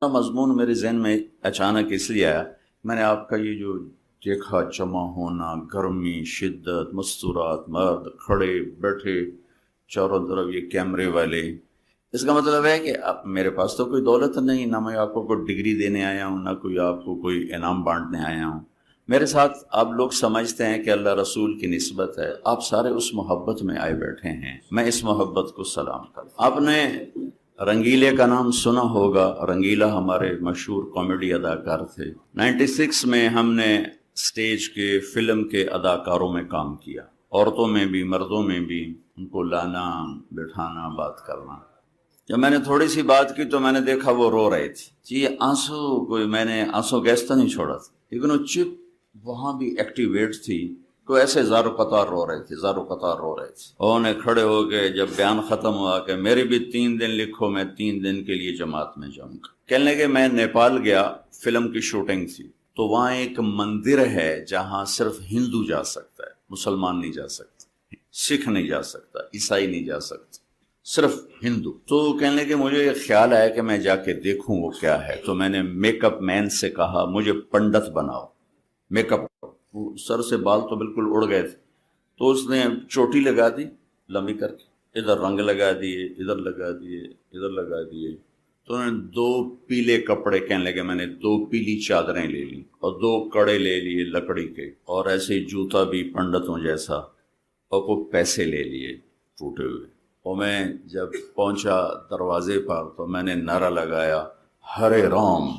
مضمون میرے ذہن میں اچانک اس لیے آیا، میں نے آپ کا یہ جو دیکھا جمع ہونا، گرمی، شدت، مستورات، مرد کھڑے بیٹھے چاروں طرف یہ کیمرے والے، اس کا مطلب ہے کہ میرے پاس تو کوئی دولت نہیں، نہ میں آپ کو کوئی ڈگری دینے آیا ہوں، نہ کوئی آپ کو کوئی انعام بانٹنے آیا ہوں۔ میرے ساتھ آپ لوگ سمجھتے ہیں کہ اللہ رسول کی نسبت ہے، آپ سارے اس محبت میں آئے بیٹھے ہیں، میں اس محبت کو سلام کروں۔ آپ نے رنگیلے کا نام سنا ہوگا، رنگیلا ہمارے مشہور کامیڈی اداکار تھے۔ 96 میں ہم نے سٹیج کے فلم کے اداکاروں میں کام کیا، عورتوں میں بھی مردوں میں بھی، ان کو لانا بٹھانا بات کرنا۔ جب میں نے تھوڑی سی بات کی تو میں نے دیکھا وہ رو رہے تھے، جی آنسو، کوئی میں نے آنسو گیس تو نہیں چھوڑا تھا، لیکن وہ چپ وہاں بھی ایکٹیویٹ تھی، تو ایسے زارو قطار رو رہے تھے، زارو قطار رو رہے تھے۔ انہوں نے کھڑے ہو کے جب بیان ختم ہوا کہ میرے بھی 3 دن لکھو، میں 3 دن کے لیے جماعت میں جاؤں گا۔ کہنے لگے میں نیپال گیا، فلم کی شوٹنگ تھی، تو وہاں ایک مندر ہے جہاں صرف ہندو جا سکتا ہے، مسلمان نہیں جا سکتا، سکھ نہیں جا سکتا، عیسائی نہیں جا سکتا، صرف ہندو۔ تو کہنے لگے مجھے یہ خیال آیا کہ میں جا کے دیکھوں وہ کیا ہے، تو میں نے میک اپ مین سے کہا مجھے پنڈت بناؤ، میک اپ، سر سے بال تو بالکل اڑ گئے تھے، تو اس نے چوٹی لگا دی لمبی کر کے، ادھر رنگ لگا دیے، ادھر لگا دیے، ادھر لگا دیے، تو انہوں نے 2 پیلے کپڑے، کہنے لگے میں نے 2 پیلی چادریں لے لی اور 2 کڑے لے لیے لکڑی کے، اور ایسے جوتا بھی پنڈتوں جیسا، اور کو پیسے لے لیے ٹوٹے ہوئے۔ اور میں جب پہنچا دروازے پر تو میں نے نعرہ لگایا ہرے رام،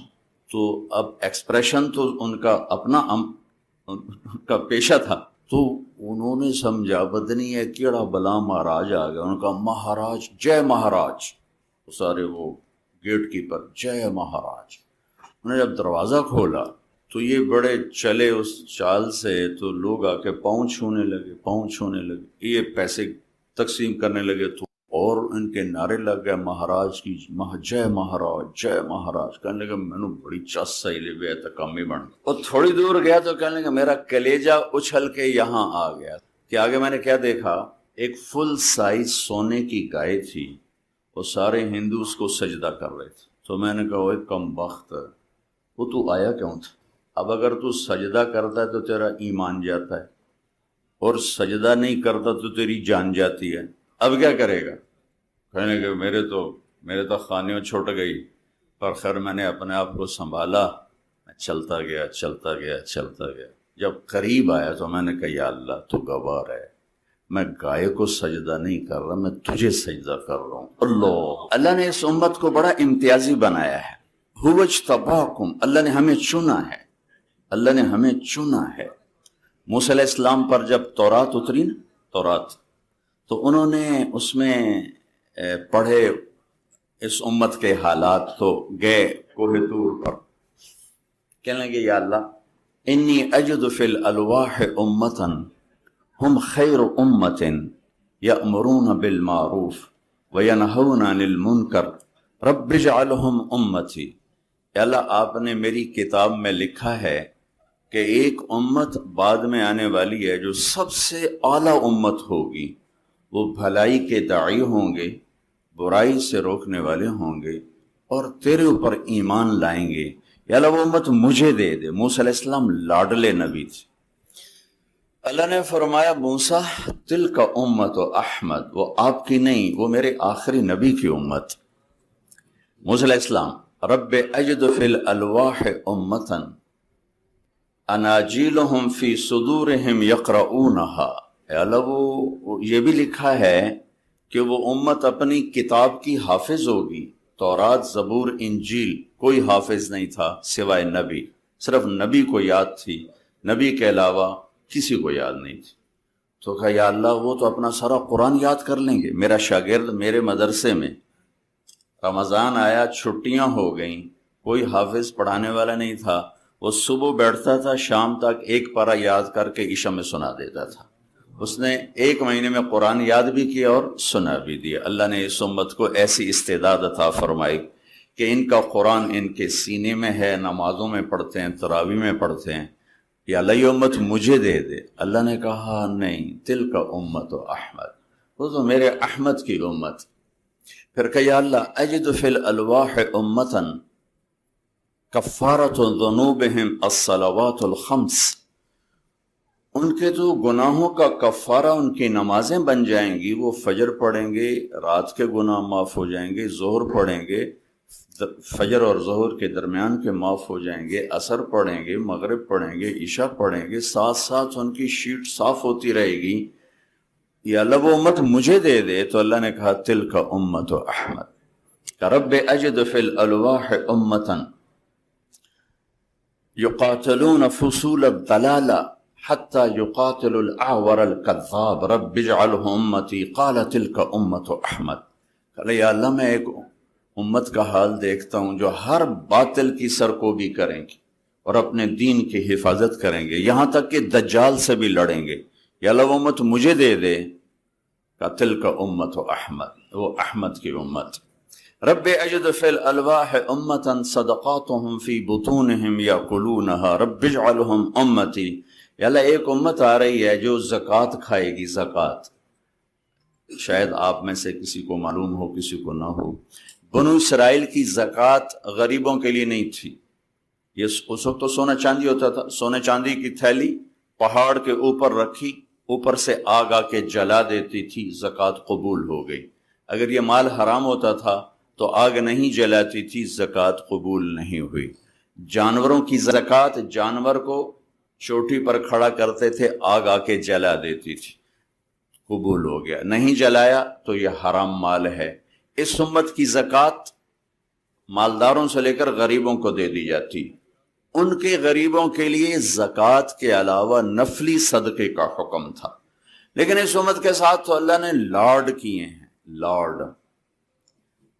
تو اب ایکسپریشن تو ان کا اپنا ان کا پیشہ تھا، تو انہوں نے سمجھا بدنی ہے کیڑا بلا مہاراج آ گیا، ان کا مہاراج جے مہاراج، سارے وہ گیٹ کیپر جے مہاراج۔ انہوں نے جب دروازہ کھولا تو یہ بڑے چلے اس چال سے، تو لوگ آ کے پاؤں چھونے لگے، پاؤں چھونے لگے، یہ پیسے تقسیم کرنے لگے، تو اور ان کے نعرے لگ گئے مہاراج کی، جے مہاراج جے مہاراج۔ کہنے لگا میں نے بڑی چس سہی لے بے تکامی بن، اور تھوڑی دور گیا تو کہنے لگا میرا کلیجہ اچھل کے یہاں آ گیا کہ آگے میں نے کیا دیکھا، ایک فل سائز سونے کی گائے تھی، اور سارے ہندو اس کو سجدہ کر رہے تھے۔ تو میں نے کہا وہ کم بخت، وہ تو آیا کیوں تھا؟ اب اگر تو سجدہ کرتا ہے تو تیرا ایمان جاتا ہے، اور سجدہ نہیں کرتا تو تیری جان جاتی ہے، اب کیا کرے گا؟ کہنے کہ میرے تو خانیوں چھوٹ گئی، پر خیر میں نے اپنے آپ کو سنبھالا، میں چلتا گیا چلتا گیا چلتا گیا۔ جب قریب آیا تو میں نے کہا یا اللہ تو گوار ہے، میں گائے کو سجدہ نہیں کر رہا، میں تجھے سجدہ کر رہا ہوں۔ اللہ نے اس امت کو بڑا امتیازی بنایا ہے، هو اجتباکم، اللہ نے ہمیں چنا ہے، اللہ نے ہمیں چنا ہے۔ موسیٰ علیہ السلام پر جب تورات اتری نا، تورات، تو انہوں نے اس میں پڑھے اس امت کے حالات، تو گئے کوہ طور پر، کہنے لگے یا اللہ انی اجد فی الالواح امتا ہم خیر امت یأمرون بالمعروف وینہون عن المنکر رب اجعلہم امتی۔ یا اللہ آپ نے میری کتاب میں لکھا ہے کہ ایک امت بعد میں آنے والی ہے جو سب سے اعلیٰ امت ہوگی، وہ بھلائی کے داعی ہوں گے، برائی سے روکنے والے ہوں گے، اور تیرے اوپر ایمان لائیں گے، یا اللہ وہ امت مجھے دے دے۔ موسیٰ علیہ السلام لاڈلے نبی تھے۔ اللہ نے فرمایا موسیٰ تلک امت احمد، وہ آپ کی نہیں، وہ میرے آخری نبی کی امت۔ موسیٰ علیہ السلام رب اجد فی الالواح امتا اناجیلہم فی صدورہم یقرؤونہا، اے اللہ وہ یہ بھی لکھا ہے کہ وہ امت اپنی کتاب کی حافظ ہوگی۔ تورات، زبور، انجیل کوئی حافظ نہیں تھا سوائے نبی، صرف نبی کو یاد تھی، نبی کے علاوہ کسی کو یاد نہیں تھی۔ تو کہا یا اللہ وہ تو اپنا سارا قرآن یاد کر لیں گے۔ میرا شاگرد میرے مدرسے میں رمضان آیا، چھٹیاں ہو گئیں، کوئی حافظ پڑھانے والا نہیں تھا، وہ صبح بیٹھتا تھا، شام تک ایک پارہ یاد کر کے عشاء میں سنا دیتا تھا۔ اس نے 1 مہینے میں قرآن یاد بھی کیا اور سنا بھی دیا۔ اللہ نے اس امت کو ایسی استعداد عطا فرمائی کہ ان کا قرآن ان کے سینے میں ہے، نمازوں میں پڑھتے ہیں، تراویح میں پڑھتے ہیں۔ یا اللہ یہ امت مجھے دے دے۔ اللہ نے کہا نہیں، تلک امت احمد، وہ تو میرے احمد کی امت۔ پھر کہ یا اللہ اجد فی الالواح امتا کفارۃ ذنوبہم الصلوات الخمس، ان کے تو گناہوں کا کفارہ ان کی نمازیں بن جائیں گی. وہ فجر پڑھیں گے، رات کے گناہ معاف ہو جائیں گے، ظہر پڑھیں گے، فجر اور ظہر کے درمیان کے معاف ہو جائیں گے، عصر پڑھیں گے، مغرب پڑھیں گے، عشاء پڑھیں گے، ساتھ ساتھ ان کی شیٹ صاف ہوتی رہے گی. یا اللہ وہ امت مجھے دے دے. تو اللہ نے کہا تلک امت احمد کہ رب اجد فی الالواح امتا یقاتلون فصول الضلال حتی یقاتل الاعور الکذاب رب اجعلہ امتی قال تلک امت احمد. کہ یا اللہ میں ایک امت کا حال دیکھتا ہوں جو ہر باطل کی سرکوبی کریں گے اور اپنے دین کی حفاظت کریں گے، یہاں تک کہ دجال سے بھی لڑیں گے. یا اللہ وہ امت مجھے دے دے. کہ تلک امت احمد، وہ احمد کی امت. رب اجد فی الالواح امتا صدقاتهم فی بطونہم یاکلونہا رب اجعلہم امتی. یا اللہ ایک امت آ رہی ہے جو زکوٰۃ کھائے گی. زکوٰۃ شاید آپ میں سے کسی کو معلوم ہو کسی کو نہ ہو، بنو اسرائیل کی زکوٰۃ غریبوں کے لیے نہیں تھی. یہ اس وقت تو سونا چاندی ہوتا تھا، سونے چاندی کی تھیلی پہاڑ کے اوپر رکھی، اوپر سے آگ آ کے جلا دیتی تھی، زکوٰۃ قبول ہو گئی. اگر یہ مال حرام ہوتا تھا تو آگ نہیں جلاتی تھی، زکوٰۃ قبول نہیں ہوئی. جانوروں کی زکوٰۃ، جانور کو چوٹی پر کھڑا کرتے تھے، آگ آ کے جلا دیتی تھی، قبول ہو گیا. نہیں جلایا تو یہ حرام مال ہے. اس امت کی زکوٰۃ مالداروں سے لے کر غریبوں کو دے دی جاتی. ان کے غریبوں کے لیے زکوٰۃ کے علاوہ نفلی صدقے کا حکم تھا. لیکن اس امت کے ساتھ تو اللہ نے لاڈ کیے ہیں، لاڈ.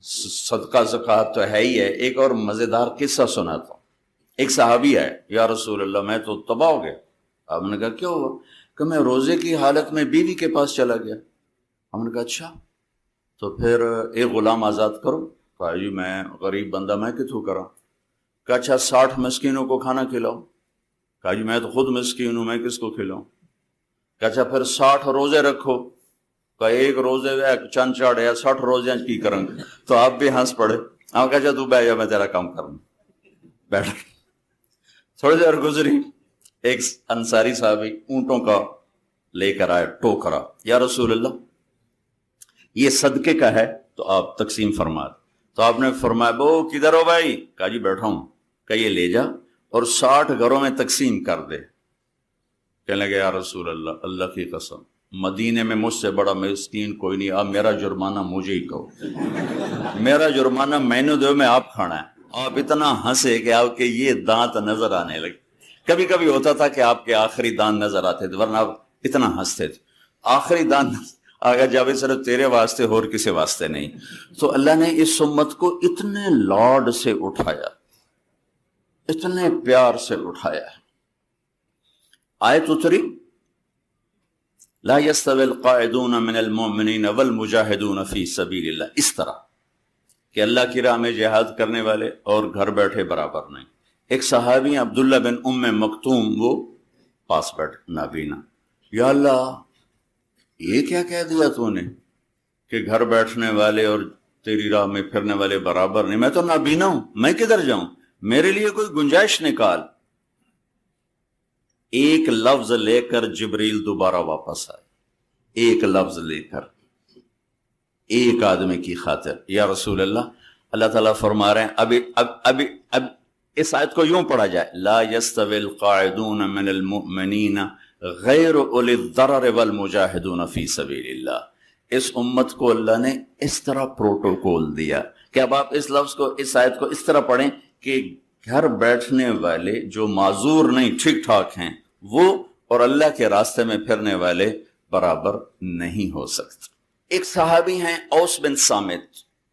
صدقہ زکوٰۃ تو ہے ہی ہے. ایک اور مزیدار قصہ سناتا ہوں. ایک صحابی ہے، یا رسول اللہ میں تو تباہ ہو گیا. آپ نے کہا کیا ہوا؟ کہ میں روزے کی حالت میں بیوی کے پاس چلا گیا. ہم نے کہا اچھا تو پھر ایک غلام آزاد کرو. کہا جی میں غریب بندہ میں کتوں کرا. کہا اچھا 60 مسکینوں کو کھانا کھلاؤ. کہا جی میں تو خود مسکین ہوں، میں کس کو کھلاؤں. کہا اچھا پھر 60 روزے رکھو. کہا ایک روزے چند چاڑ یا 60 روزے کی کریں گے. تو آپ بھی ہنس پڑے. آپ کہا اچھا تو بیٹھ جا میں تیرا کام کروں. بیٹھ. تھوڑی دیر گزری، ایک انصاری صحابی اونٹوں کا لے کر آئے ٹوکرا. یا رسول اللہ یہ صدقے کا ہے تو آپ تقسیم فرما. تو آپ نے فرمایا بو کدھر ہو بھائی؟ کہا جی بیٹھا ہوں. کہ یہ لے جا اور 60 گھروں میں تقسیم کر دے. کہنے لگے یا رسول اللہ اللہ کی قسم مدینے میں مجھ سے بڑا مسکین کوئی نہیں، آپ میرا جرمانہ مجھے ہی کہو. میرا جرمانہ میں نے دو، میں آپ کھانا ہے. آپ اتنا ہنسے کہ آپ کے یہ دانت نظر آنے لگے. کبھی کبھی ہوتا تھا کہ آپ کے آخری دانت نظر آتے تھے، ورنہ آپ اتنا ہنستے تھے. آخری دانت آگا جب صرف تیرے واسطے اور کسی واسطے نہیں. تو اللہ نے اس امت کو اتنے لاڈ سے اٹھایا، اتنے پیار سے اٹھایا. آیت اتری لا يستوي القاعدون من المؤمنین والمجاہدون فی سبیل اللہ، اس طرح کہ اللہ کی راہ میں جہاد کرنے والے اور گھر بیٹھے برابر نہیں. ایک صحابی عبداللہ بن ام مکتوم، وہ پاس بیٹھ نابینا. یا اللہ یہ کیا کہہ دیا تو نے کہ گھر بیٹھنے والے اور تیری راہ میں پھرنے والے برابر نہیں؟ میں تو نابینا ہوں، میں کدھر جاؤں؟ میرے لیے کوئی گنجائش نکال. ایک لفظ لے کر جبریل دوبارہ واپس آئے، ایک لفظ لے کر، ایک آدمی کی خاطر. یا رسول اللہ اللہ تعالیٰ فرما رہے ہیں اب اس آیت کو یوں پڑھا جائے لا يستوي القاعدون من المؤمنین غیر اولی الضرر والمجاہدون فی سبیل اللہ. اس امت کو اللہ نے اس طرح پروٹوکول دیا کہ اب آپ اس لفظ کو، اس آیت کو اس طرح پڑھیں کہ گھر بیٹھنے والے جو معذور نہیں ٹھیک ٹھاک ہیں وہ اور اللہ کے راستے میں پھرنے والے برابر نہیں ہو سکتے. ایک صحابی ہیں اوس بن صامت،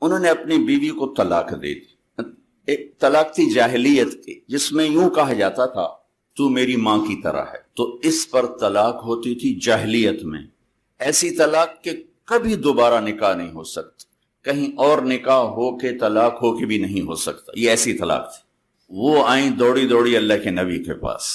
انہوں نے اپنی بیوی کو طلاق دے دی. ایک طلاق تھی جاہلیت کی جس میں یوں کہا جاتا تھا تو میری ماں کی طرح ہے. تو اس پر طلاق ہوتی تھی جاہلیت میں، ایسی طلاق کہ کبھی دوبارہ نکاح نہیں ہو سکتا، کہیں اور نکاح ہو کے طلاق ہو کے بھی نہیں ہو سکتا. یہ ایسی طلاق تھی. وہ آئیں دوڑی دوڑی اللہ کے نبی کے پاس.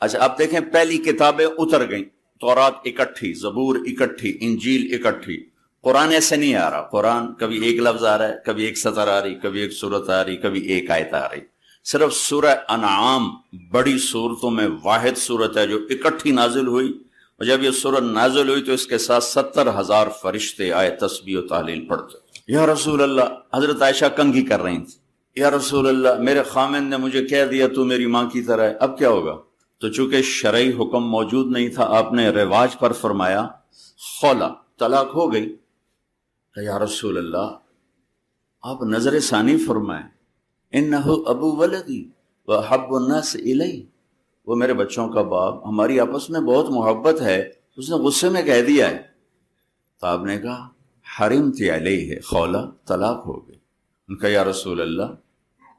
اچھا اب دیکھیں پہلی کتابیں اتر گئیں، تورات اکٹھی، زبور اکٹھی، انجیل اکٹھی. قرآن ایسے نہیں آ رہا. قرآن کبھی ایک لفظ آ رہا ہے، کبھی ایک سطر آ رہی، کبھی ایک سورت آ رہی، کبھی ایک آیت آ رہی. صرف سورہ انعام بڑی صورتوں میں واحد صورت ہے جو اکٹھی نازل ہوئی، اور جب یہ صورت نازل ہوئی تو اس کے ساتھ 70,000 فرشتے آئے تسبیح و تحلیل پڑھتے۔ یا رسول اللہ، حضرت عائشہ کنگھی کر رہی تھی، یا رسول اللہ میرے خامن نے مجھے کہہ دیا تو میری ماں کی طرح ہے، اب کیا ہوگا؟ تو چونکہ شرعی حکم موجود نہیں تھا، آپ نے رواج پر فرمایا خولا، طلاق ہو گئی۔ کہ یا رسول اللہ آپ نظر ثانی فرمائیں، انہو ابو ولدی وحب الناس الی، وہ میرے بچوں کا باپ، ہماری آپس میں بہت محبت ہے، اس نے غصے میں کہہ دیا ہے۔ تو آپ نے کہا حرمت علیہ، خولا طلاق ہو گئی۔ ان کا یا رسول اللہ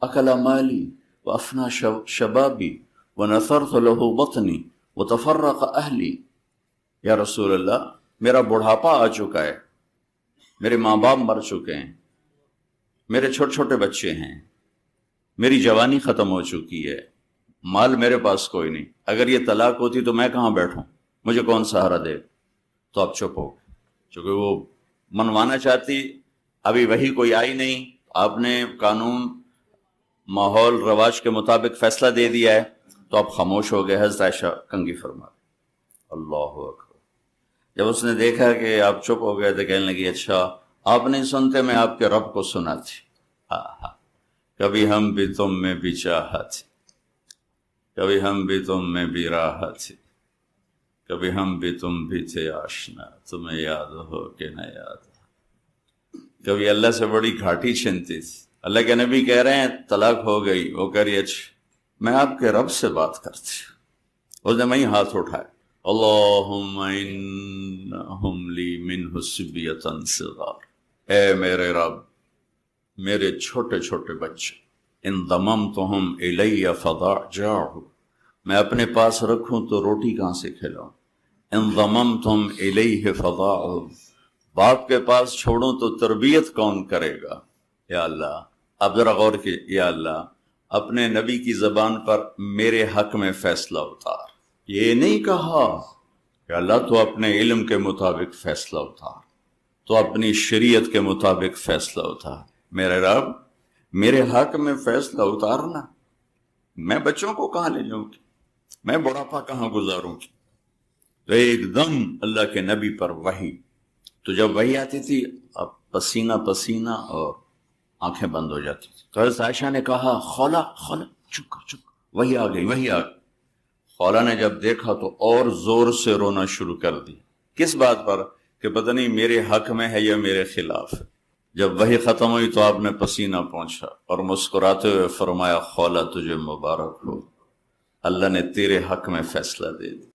اکل مالی وافنا شبابی ونثرت له بطنی وتفرق اہلی، یا رسول اللہ میرا بڑھاپا آ چکا ہے، میرے ماں باپ مر چکے ہیں، میرے چھوٹے چھوٹے بچے ہیں، میری جوانی ختم ہو چکی ہے، مال میرے پاس کوئی نہیں، اگر یہ طلاق ہوتی تو میں کہاں بیٹھوں، مجھے کون سہارا دے؟ تو آپ چپ ہو گئے، چونکہ وہ منوانا چاہتی، ابھی وہی کوئی آئی نہیں، آپ نے قانون ماحول رواج کے مطابق فیصلہ دے دیا ہے، تو آپ خاموش ہو گئے۔ حضرت عائشہ کنگھی فرما، اللہ اکبر۔ جب اس نے دیکھا کہ آپ چپ ہو گئے تو کہنے لگی اچھا آپ نہیں سنتے، میں آپ کے رب کو سناتی، کبھی ہم بھی تم میں بھی چاہت، کبھی ہم بھی تم میں بھی راحت، کبھی ہم بھی تم بھی تھے آشنا، تمہیں یاد ہو کہ نہ یاد ہو۔ کبھی اللہ سے بڑی گھاٹی چھنتی تھی، اللہ کے نبی کہہ رہے ہیں طلاق ہو گئی، وہ کہہ رہی اچھا میں آپ کے رب سے بات کرتی ہوں۔ اس نے وہیں ہاتھ اٹھائے، اللہم انہم لی منہ صبیۃ صغار، اے میرے رب میرے چھوٹے چھوٹے بچے، ان ضممتہم الی فضاجعہ، میں اپنے پاس رکھوں تو روٹی کہاں سے کھلاؤں، ان ضممتم الیہ فضاعہ، باپ کے پاس چھوڑوں تو تربیت کون کرے گا؟ یا اللہ اب ذرا غور کی، یا اللہ اپنے نبی کی زبان پر میرے حق میں فیصلہ اتار، یہ نہیں کہا کہ اللہ تو اپنے علم کے مطابق فیصلہ اتار، تو اپنی شریعت کے مطابق فیصلہ اتار، میرے رب میرے حق میں فیصلہ اتارنا، میں بچوں کو کہاں لے جاؤں گی، میں بڑھاپا کہاں گزاروں گی؟ تو ایک دم اللہ کے نبی پر وحی، تو جب وحی آتی تھی اب پسینہ پسینہ اور آنکھیں بند ہو جاتی تھی۔ تو حضرت عائشہ نے کہا خولا خولا چپ کر، چپ، وحی آ گئی وحی آ گئی۔ خولا نے جب دیکھا تو اور زور سے رونا شروع کر دی، کس بات پر؟ کہ پتہ نہیں میرے حق میں ہے یا میرے خلاف ہے۔ جب وحی ختم ہوئی تو آپ نے پسینہ پہنچا اور مسکراتے ہوئے فرمایا خولا تجھے مبارک ہو، اللہ نے تیرے حق میں فیصلہ دے دیا۔